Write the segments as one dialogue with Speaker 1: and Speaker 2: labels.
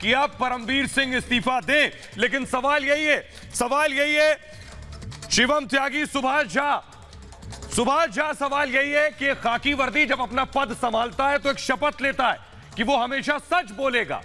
Speaker 1: कि अब परमवीर सिंह इस्तीफा दें, लेकिन सवाल यही है शिवम त्यागी, सुभाष झा, सवाल यही है कि खाकी वर्दी जब अपना पद संभालता है तो एक शपथ लेता है कि वो हमेशा सच बोलेगा,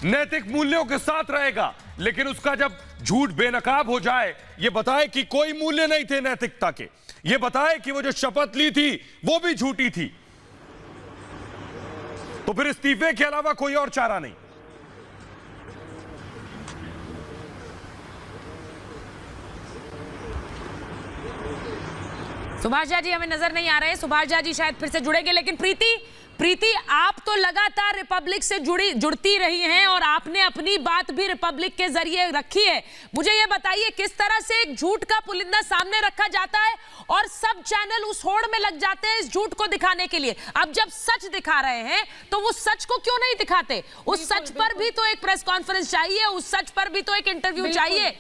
Speaker 1: नैतिक मूल्यों के साथ रहेगा, लेकिन उसका जब झूठ बेनकाब हो जाए, ये बताए कि कोई मूल्य नहीं थे नैतिकता के, ये बताए कि वो जो शपथ ली थी वो भी झूठी थी, तो फिर इस्तीफे के अलावा कोई और चारा नहीं।
Speaker 2: सुभाष झा जी हमें नजर नहीं आ रहे हैं, सुभाष झा जी शायद फिर से जुड़ेंगे, लेकिन प्रीति आप तो लगातार रिपब्लिक से जुड़ती रही हैं और आपने अपनी बात भी रिपब्लिक के जरिए रखी है। मुझे ये बताइए किस तरह से एक झूठ का पुलिंदा सामने रखा जाता है और सब चैनल उस होड़ में लग जाते हैं इस झूठ को दिखाने के लिए। अब जब सच दिखा रहे हैं तो वो सच को क्यों नहीं दिखाते? उस सच पर भी तो एक प्रेस कॉन्फ्रेंस चाहिए, उस सच पर भी तो एक इंटरव्यू चाहिए।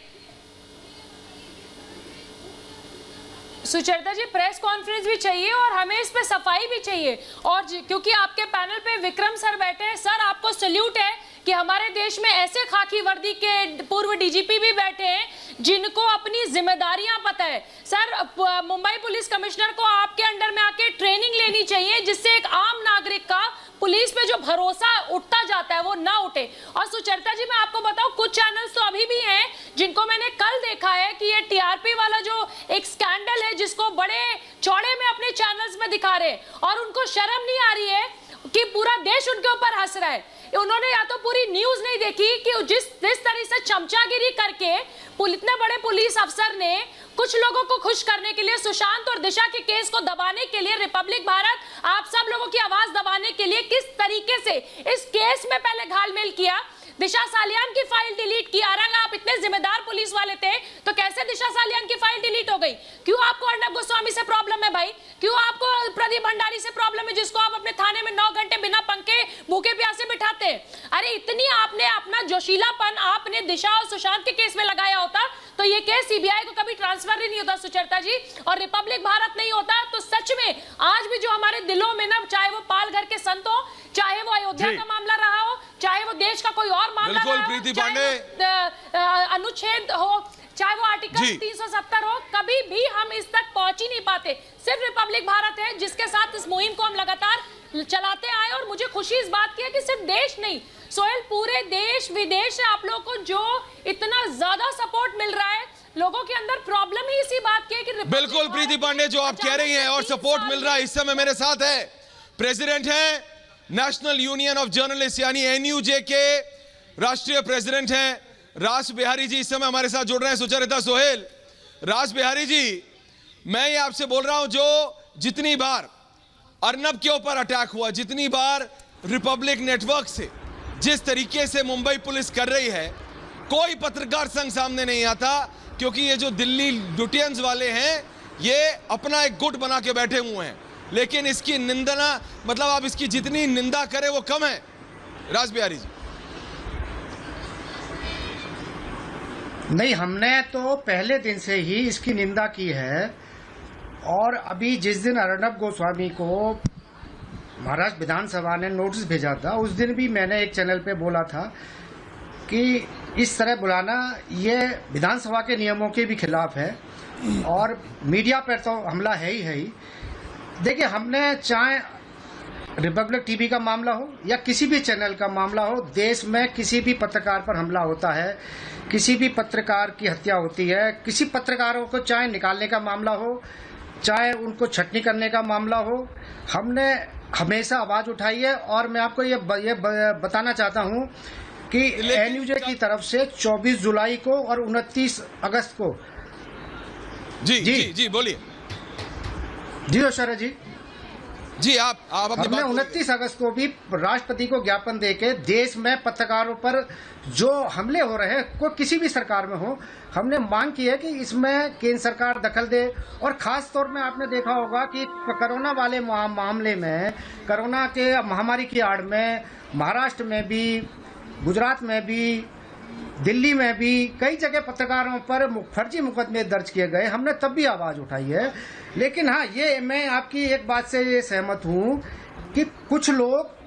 Speaker 3: सुचरिता जी, प्रेस कॉन्फ्रेंस भी चाहिए और हमें इस पे सफाई भी चाहिए। और क्योंकि आपके पैनल पे विक्रम सर बैठे हैं, सर आपको सल्यूट है कि हमारे देश में ऐसे खाकी वर्दी के पूर्व डीजीपी भी बैठे हैं जिनको अपनी जिम्मेदारियां पता है। सर मुंबई पुलिस कमिश्नर को आपके अंडर में आके ट्रेनिंग लेनी चाहिए जिससे एक आम नागरिक का पुलिस पे जो भरोसा उठता जाता है वो ना उठे। और सुचरिता जी मैं आपको बताऊं, कुछ चैनल्स तो अभी भी हैं जिनको मैंने कल देखा है कि ये टीआरपी वाला जो एक स्कैंडल है जिसको बड़े चौड़े में अपने चैनल्स में दिखा रहे हैं और उनको शर्म नहीं आ रही है कि पूरा देश उनके ऊपर हंस रहा है। उन्होंने या तो पूरी न्यूज नहीं देखी कि जिस तरह से चमचागिरी करके इतने बड़े पुलिस अफसर ने कुछ लोगों को खुश करने के लिए, सुशांत और दिशा के केस को दबाने के लिए, रिपब्लिक भारत आप सब लोगों की आवाज दबाने के लिए किस तरीके से इस केस में पहले घालमेल किया। दिशा सालियान की फाइल डिलीट की। अगर आप इतने जिम्मेदार पुलिस वाले थे तो कैसे दिशा सालियान की फाइल डिलीट हो गई? क्यों आपको अर्नब गोस्वामी से प्रॉब्लम है भाई? क्यों आपको प्रदीप भंडारी से प्रॉब्लम है जिसको आप अपने थाने में 9 घंटे बिना पंखे भूखे प्यासे बिठाते हैं? अरे इतनी आपने अपना जोशीलापन आपने दिशा और सुशांत के केस में लगाया होता तो ये केस सीबीआई को कभी ट्रांसफर ही नहीं होता सुचरिता जी, और रिपब्लिक भारत नहीं होता। तो सच में आज भी जो हमारे दिलों में ना, चाहे वो पालघर के संत हो, चाहे वो अयोध्या का मामला रहा हो, चाहे वो देश का कोई और मामला रहा हो, चाहे अनुच्छेद हो, चाहे वो आर्टिकल 370 हो, कभी भी हम इस तक पहुंच ही नहीं पाते। सिर्फ रिपब्लिक भारत है जिसके साथ इस मुहिम को हम लगातार चलाते आए। और मुझे खुशी इस बात की है कि सिर्फ देश नहीं, सोहेल, पूरे देश विदेश से आप लोगों को जो इतना ज्यादा सपोर्ट मिल रहा है, लोगों के अंदर प्रॉब्लम ही इसी बात की है कि
Speaker 4: बिल्कुल प्रीति पांडे, जो आप कह रही हैं और सपोर्ट मिल रहा है, इस समय मेरे साथ है प्रेसिडेंट है नेशनल यूनियन ऑफ जर्नलिस्ट यानी एनयूजे के राष्ट्रीय प्रेसिडेंट हैं रास बिहारी जी, इस समय हमारे साथ जुड़ रहे हैं। सुचरिता, सोहेल, रास बिहारी जी, मैं ये आपसे बोल रहा हूं, जो जितनी बार अर्नब के ऊपर अटैक हुआ, जितनी बार रिपब्लिक नेटवर्क से जिस तरीके से मुंबई पुलिस कर रही है, कोई पत्रकार संघ सामने नहीं आता, क्योंकि ये जो दिल्ली लुटियंस वाले हैं ये अपना एक गुट बना के बैठे हुए हैं। लेकिन इसकी निंदा, मतलब आप इसकी जितनी निंदा करें वो कम है। रास बिहारी जी,
Speaker 5: नहीं, हमने तो पहले दिन से ही इसकी निंदा की है। और अभी जिस दिन अर्नब गोस्वामी को महाराष्ट्र विधानसभा ने नोटिस भेजा था, उस दिन भी मैंने एक चैनल पे बोला था कि इस तरह बुलाना ये विधानसभा के नियमों के भी खिलाफ है और मीडिया पर तो हमला है ही। देखिए, हमने चाहे रिपब्लिक टीवी का मामला हो या किसी भी चैनल का मामला हो, देश में किसी भी पत्रकार पर हमला होता है, किसी भी पत्रकार की हत्या होती है, किसी पत्रकारों को चाहे निकालने का मामला हो, चाहे उनको छटनी करने का मामला हो, हमने हमेशा आवाज उठाई है। और मैं आपको ये बताना चाहता हूं कि एनयूजे की तरफ से 24 जुलाई को और 29 अगस्त को
Speaker 4: जी बोलिए।
Speaker 5: जी शरद जी,
Speaker 4: आप
Speaker 5: हमने 29 अगस्त को भी राष्ट्रपति को ज्ञापन देके देश में पत्रकारों पर जो हमले हो रहे हैं, कोई किसी भी सरकार में हो, हमने मांग की है कि इसमें केंद्र सरकार दखल दे। और खास तौर में आपने देखा होगा कि कोरोना वाले मामले में, कोरोना के महामारी की आड़ में महाराष्ट्र में भी, गुजरात में भी, दिल्ली में भी कई जगह पत्रकारों पर फर्जी मुकदमे दर्ज किए गए, हमने तब भी आवाज उठाई है। लेकिन हाँ, ये मैं आपकी एक बात से ये सहमत हूं कि कुछ लोग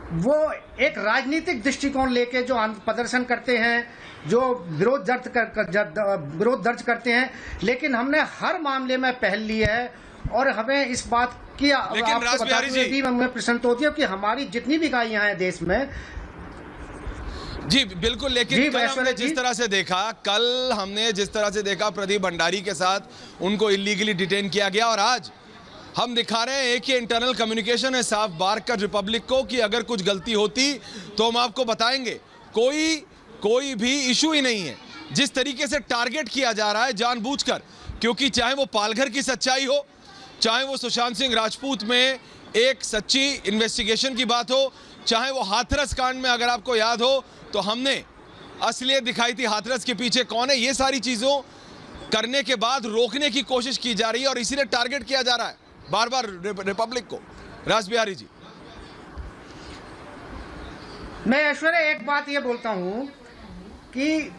Speaker 5: वो एक राजनीतिक दृष्टिकोण लेके जो प्रदर्शन करते हैं, जो विरोध दर्ज करते हैं, लेकिन हमने हर मामले में पहल ली है और हमें इस बात की
Speaker 4: लेकिन राज बिहारी जी
Speaker 5: भी हमें प्रसन्नता होती है कि हमारी जितनी भी इकाइयां हैं देश में।
Speaker 4: जी बिल्कुल, लेकिन कल हमने जिस तरह से देखा प्रदीप भंडारी के साथ उनको इलीगली डिटेन किया गया, और आज हम दिखा रहे हैं एक ही इंटरनल कम्युनिकेशन है साफ बार का रिपब्लिक को कि अगर कुछ गलती होती तो हम आपको बताएंगे। कोई भी इशू ही नहीं है। जिस तरीके से टारगेट किया जा रहा है जानबूझकर, क्योंकि चाहे वो पालघर की सच्चाई हो, चाहे वो सुशांत सिंह राजपूत में एक सच्ची इन्वेस्टिगेशन की बात हो, चाहे वो हाथरस कांड में अगर आपको याद हो तो हमने असलियत दिखाई थी हाथरस के पीछे कौन है, ये सारी चीजों करने के बाद रोकने की कोशिश की जा रही है और इसीलिए टारगेट किया जा रहा है बार बार रिपब्लिक को। राज बिहारी जी,
Speaker 5: मैं ऐश्वर्या एक बात ये बोलता हूं कि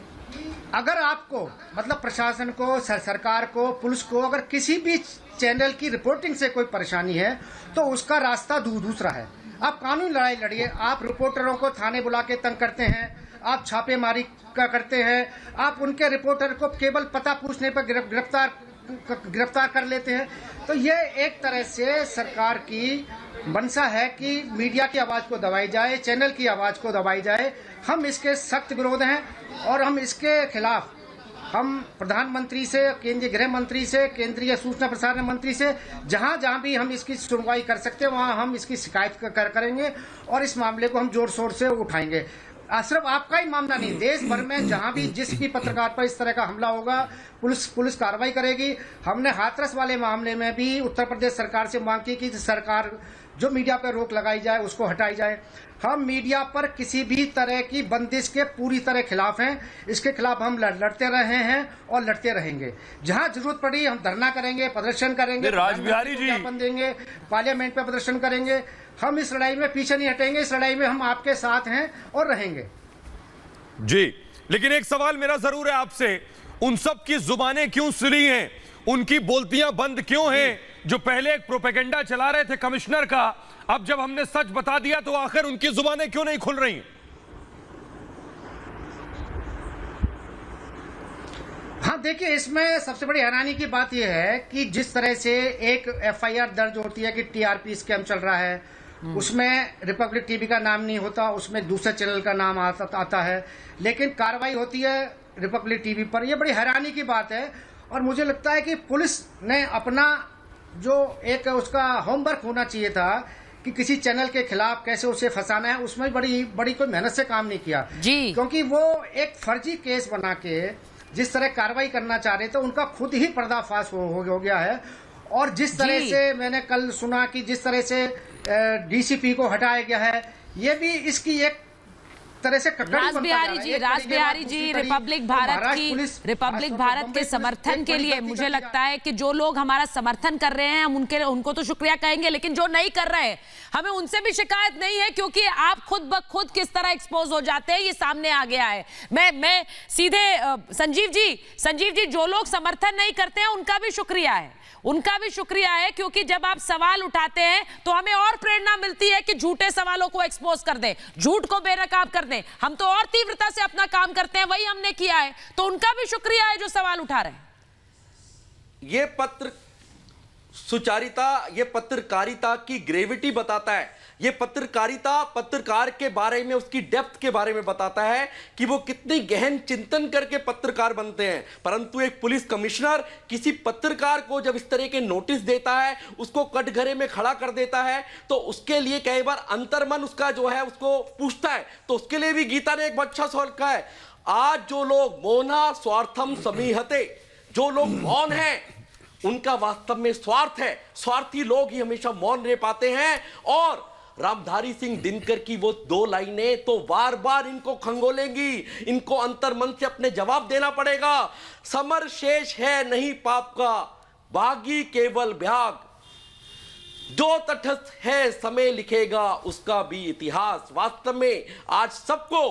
Speaker 5: अगर आपको मतलब प्रशासन को, सरकार को, पुलिस को अगर किसी भी चैनल की रिपोर्टिंग से कोई परेशानी है तो उसका रास्ता दूसरा है। आप कानूनी लड़ाई लड़िए। आप रिपोर्टरों को थाने बुला के तंग करते हैं, आप छापेमारी करते हैं, आप उनके रिपोर्टर को केवल पता पूछने पर गिरफ्तार कर लेते हैं। तो ये एक तरह से सरकार की मंशा है कि मीडिया की आवाज को दबाई जाए, चैनल की आवाज को दबाई जाए। हम इसके सख्त विरोध हैं और हम इसके खिलाफ हम प्रधानमंत्री से, केंद्रीय गृह मंत्री से, केंद्रीय सूचना प्रसारण मंत्री से जहां भी हम इसकी सुनवाई कर सकते हैं वहां हम इसकी शिकायत करेंगे और इस मामले को हम जोर शोर से उठाएंगे। सिर्फ आपका ही मामला नहीं, देश भर में जहां भी जिस भी पत्रकार पर इस तरह का हमला होगा पुलिस कार्रवाई करेगी। हमने हाथरस वाले मामले में भी उत्तर प्रदेश सरकार से मांग की कि सरकार जो मीडिया पर रोक लगाई जाए उसको हटाई जाए। हम मीडिया पर किसी भी तरह की बंदिश के पूरी तरह खिलाफ हैं। इसके खिलाफ हम लड़ते रहे हैं और लड़ते रहेंगे। जहां जरूरत पड़ी हम धरना करेंगे, प्रदर्शन करेंगे,
Speaker 1: राज बिहारी जी
Speaker 5: ज्ञापन देंगे, पार्लियामेंट में प्रदर्शन करेंगे। हम इस लड़ाई में पीछे नहीं हटेंगे। इस लड़ाई में हम आपके साथ हैं और रहेंगे।
Speaker 1: जी, लेकिन एक सवाल मेरा जरूर है आपसे, उन सब की जुबानें क्यों सिली हैं? उनकी बोलतियां बंद क्यों हैं? जो पहले एक प्रोपेगेंडा चला रहे थे कमिश्नर का, अब जब हमने सच बता दिया तो आखिर उनकी जुबानें क्यों नहीं खुल रही?
Speaker 5: हाँ देखिए, इसमें सबसे बड़ी हैरानी की बात यह है कि जिस तरह से एक एफआईआर दर्ज होती है कि टीआरपी स्कैम चल रहा है, उसमें रिपब्लिक टीवी का नाम नहीं होता, उसमें दूसरे चैनल का नाम आता है, लेकिन कार्रवाई होती है रिपब्लिक टीवी पर। यह बड़ी हैरानी की बात है और मुझे लगता है कि पुलिस ने अपना जो एक उसका होमवर्क होना चाहिए था कि किसी चैनल के खिलाफ कैसे उसे फंसाना है, उसमें बड़ी कोई मेहनत से काम नहीं किया
Speaker 2: जी।
Speaker 5: क्योंकि वो एक फर्जी केस बना के जिस तरह कार्रवाई करना चाह रहे थे उनका खुद ही पर्दाफाश हो गया है। और जिस तरह से मैंने कल सुना कि जिस तरह से डीसीपी को हटाया गया है, ये भी इसकी एक तरह से
Speaker 2: राज बिहारी जी रिपब्लिक भारत के समर्थन के लिए मुझे लगता है कि जो लोग हमारा समर्थन कर रहे हैं हम उनको तो शुक्रिया कहेंगे, लेकिन जो नहीं कर रहे हैं हमें उनसे भी शिकायत नहीं है, क्योंकि आप खुद ब खुद किस तरह एक्सपोज हो जाते हैं ये सामने आ गया है। मैं सीधे संजीव जी जो लोग समर्थन नहीं करते हैं उनका भी शुक्रिया है, क्योंकि जब आप सवाल उठाते हैं तो हमें और प्रेरणा मिलती है कि झूठे सवालों को एक्सपोज कर दें, झूठ को बेनकाब कर दें। हम तो और तीव्रता से अपना काम करते हैं, वही हमने किया है, तो उनका भी शुक्रिया है जो सवाल उठा रहे हैं।
Speaker 6: ये पत्र सुचारिता, ये पत्रकारिता की ग्रेविटी बताता है। ये पत्रकार के बारे में, उसकी डेप्थ के बारे में बताता है कि वो कितनी गहन चिंतन करके पत्रकार बनते हैं। परंतु एक पुलिस कमिश्नर किसी पत्रकार को जब इस तरह के नोटिस देता है, उसको कटघरे में खड़ा कर देता है, तो उसके लिए कई बार अंतर्मन उसका जो है उसको पूछता है। तो उसके लिए भी गीता ने एक अच्छा सवाल कहा है, आज जो लोग मौना स्वार्थम समीहते, जो लोग मौन हैं उनका वास्तव में स्वार्थ है। स्वार्थी लोग ही हमेशा मौन रह पाते हैं। और रामधारी सिंह दिनकर की वो 2 लाइनें तो बार बार इनको खंगोलेंगी, इनको अंतर्मन से अपने जवाब देना पड़ेगा। समर शेष है नहीं पाप का, बागी केवल भ्याग, जो तटस्थ है समय लिखेगा उसका भी इतिहास। वास्तव में आज सबको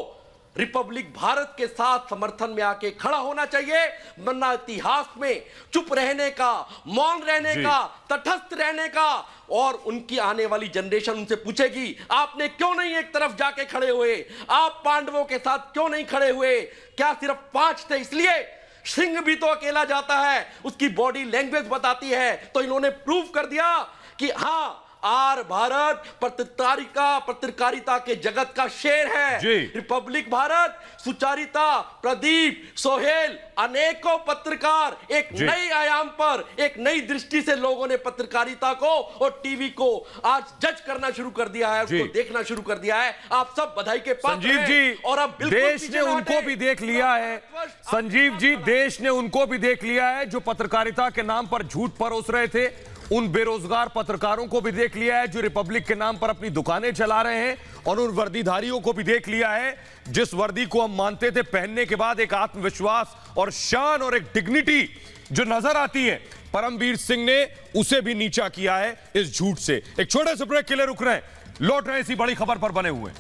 Speaker 6: रिपब्लिक भारत के साथ समर्थन में आके खड़ा होना चाहिए, वरना इतिहास में चुप रहने का, मौन रहने का, तटस्थ रहने का, और उनकी आने वाली जनरेशन उनसे पूछेगी आपने क्यों नहीं एक तरफ जाके खड़े हुए, आप पांडवों के साथ क्यों नहीं खड़े हुए, क्या सिर्फ 5 थे इसलिए? सिंह भी तो अकेला जाता है, उसकी बॉडी लैंग्वेज बताती है। तो इन्होंने प्रूव कर दिया कि हां, आर भारत पत्रकारिता के जगत का शेर है। रिपब्लिक भारत, सुचारिता, प्रदीप, सोहेल, अनेकों पत्रकार एक नए आयाम पर, एक नई दृष्टि से लोगों ने पत्रकारिता को और टीवी को आज जज करना शुरू कर दिया है, उसको देखना शुरू कर दिया है। आप सब बधाई के पात्र हैं।
Speaker 1: संजीव जी,
Speaker 6: और अब
Speaker 1: देश ने उनको भी देख लिया है। संजीव जी, देश ने उनको भी देख लिया है जो पत्रकारिता के नाम पर झूठ परोस रहे थे। उन बेरोजगार पत्रकारों को भी देख लिया है जो रिपब्लिक के नाम पर अपनी दुकानें चला रहे हैं, और उन वर्दीधारियों को भी देख लिया है जिस वर्दी को हम मानते थे पहनने के बाद एक आत्मविश्वास और शान और एक डिग्निटी जो नजर आती है, परमवीर सिंह ने उसे भी नीचा किया है इस झूठ से। एक छोटे से ब्रेक के लिए रुक रहे हैं, लौट रहे हैं इसी बड़ी खबर पर बने हुए।